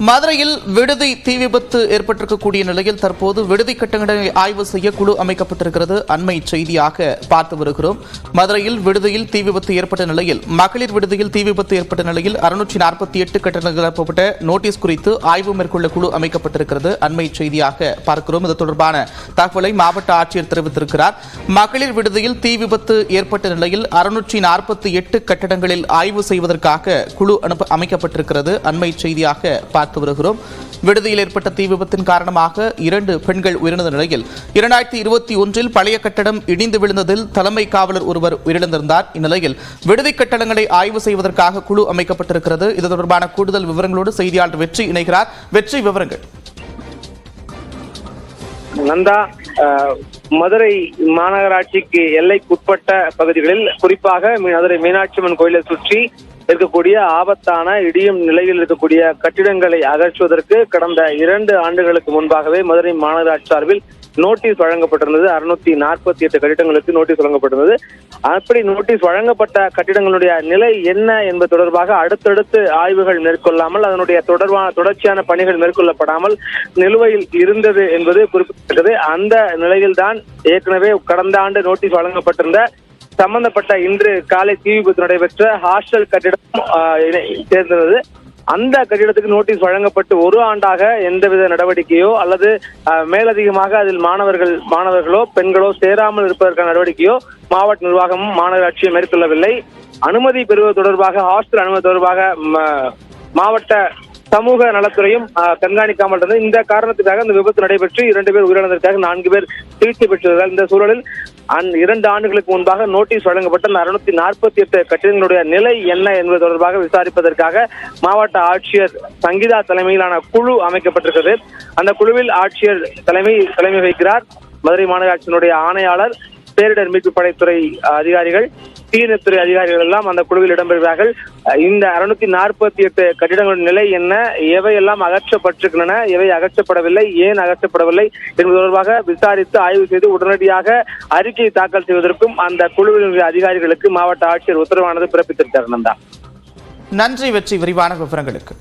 மதுரையில் விடுதி தீ விபத்து ஏற்பட்டிருக்கக்கூடிய நிலையில் தற்போது விடுதி கட்டடங்களை ஆய்வு செய்ய குழு அமைக்கப்பட்டிருக்கிறது. அண்மை செய்தியாக பார்த்து வருகிறோம். மதுரையில் விடுதியில் தீ விபத்து ஏற்பட்ட நிலையில், மகளிர் விடுதியில் தீ விபத்து ஏற்பட்ட நிலையில் 648 கட்டடங்கள் நிரப்பப்பட்ட நோட்டீஸ் குறித்து ஆய்வு மேற்கொள்ள குழு அமைக்கப்பட்டிருக்கிறது. அண்மை செய்தியாக பார்க்கிறோம். இது தொடர்பான தகவலை மாவட்ட ஆட்சியர் தெரிவித்திருக்கிறார். மகளிர் விடுதியில் தீ விபத்து ஏற்பட்ட நிலையில் 648 கட்டடங்களில் ஆய்வு செய்வதற்காக குழு அமைக்கப்பட்டிருக்கிறது. அண்மை செய்தியாக பார்த்து வருகிறோம். விடுதியில் ஏற்பட்ட தீ விபத்தின் காரணமாக 2 பெண்கள் உயிரிழந்த நிலையில் 2021 பழைய கட்டடம் இடிந்து விழுந்ததில் தலைமை காவலர் ஒருவர் உயிரிழந்திருந்தார். இந்நிலையில் விடுதி கட்டடங்களை ஆய்வு செய்வதற்காக குழு அமைக்கப்பட்டிருக்கிறது. இது தொடர்பான கூடுதல் விவரங்களோடு செய்தியாளர் வெற்றி இணைகிறார். வெற்றி, விவரங்கள். நந்தா, மதுரை மாநகராட்சிக்கு எல்லைக்குட்பட்ட பகுதிகளில், குறிப்பாக மதுரை மீனாட்சி அம்மன் கோயிலை சுற்றி இருக்கக்கூடிய ஆபத்தான இடியும் நிலையில் இருக்கக்கூடிய கட்டிடங்களை அகற்றுவதற்கு கடந்த 2 ஆண்டுகளுக்கு முன்பாகவே மதுரை மாநகராட்சி சார்பில் நோட்டீஸ் வழங்கப்பட்டிருந்தது. 648 கட்டிடங்களுக்கு நோட்டீஸ் வழங்கப்பட்டிருந்தது. அப்படி நோட்டீஸ் வழங்கப்பட்ட கட்டிடங்களுடைய நிலை என்ன என்பது தொடர்பாக அடுத்தடுத்து ஆய்வுகள் மேற்கொள்ளாமல், அதனுடைய தொடர்ச்சியான பணிகள் மேற்கொள்ளப்படாமல் நிலுவையில் இருந்தது என்பது குறிப்பிடத்தக்கது. அந்த நிலையில்தான் ஏற்கனவே கடந்த ஆண்டு நோட்டீஸ் வழங்கப்பட்டிருந்த சம்பந்தப்பட்ட இன்று காலை தீ விபத்து நடைபெற்ற ஹாஸ்டல் கட்டிடம் சேர்ந்தது. அந்த கட்டிடத்துக்கு நோட்டீஸ் வழங்கப்பட்டு 1 ஆண்டாக எந்தவித நடவடிக்கையோ அல்லது மேலதிகமாக அதில் மாணவர்களோ பெண்களோ சேராமல் இருப்பதற்கான நடவடிக்கையோ மாவட்ட நிர்வாகமும் மாநகராட்சியும் மேற்கொள்ளவில்லை. அனுமதி பெறுவது தொடர்பாக, ஹாஸ்டல் அனுமதி தொடர்பாக மாவட்ட சமூக நலத்துறையும் கண்காணிக்காமல் இருந்தது. இந்த காரணத்துக்காக இந்த விபத்து நடைபெற்று 2 பேர் உயிரிழந்ததற்காக 4 பேர் சிகிச்சை பெற்றுள்ளார்கள். இந்த சூழலில் 2 ஆண்டுகளுக்கு முன்பாக நோட்டீஸ் வழங்கப்பட்ட 648 கட்டிடங்களுடைய நிலை என்ன என்பது தொடர்பாக விசாரிப்பதற்காக மாவட்ட ஆட்சியர் சங்கீதா தலைமையிலான குழு அமைக்கப்பட்டிருக்கிறது. அந்த குழுவில் ஆட்சியர் தலைமை வகிக்கிறார். மதுரை மாநகராட்சியினுடைய ஆணையாளர், பேரிடர் மீட்பு படைத்துறை அதிகாரிகள், தீயணைப்புத்துறை அதிகாரிகள் எல்லாம் அந்த குழுவில் இடம்பெறுகிறார்கள். இந்த 648 கட்டிடங்களின் நிலை என்ன, எவையெல்லாம் அகற்றப்பட்டிருக்கின்றன, எவை அகற்றப்படவில்லை, ஏன் அகற்றப்படவில்லை என்பது தொடர்பாக விசாரித்து ஆய்வு செய்து உடனடியாக அறிக்கை தாக்கல் செய்வதற்கும் அந்த குழுவினுடைய அதிகாரிகளுக்கு மாவட்ட ஆட்சியர் உத்தரவானது பிறப்பித்திருக்கிறார். நன்றி வெற்றி, விரிவான விவரங்களுக்கு.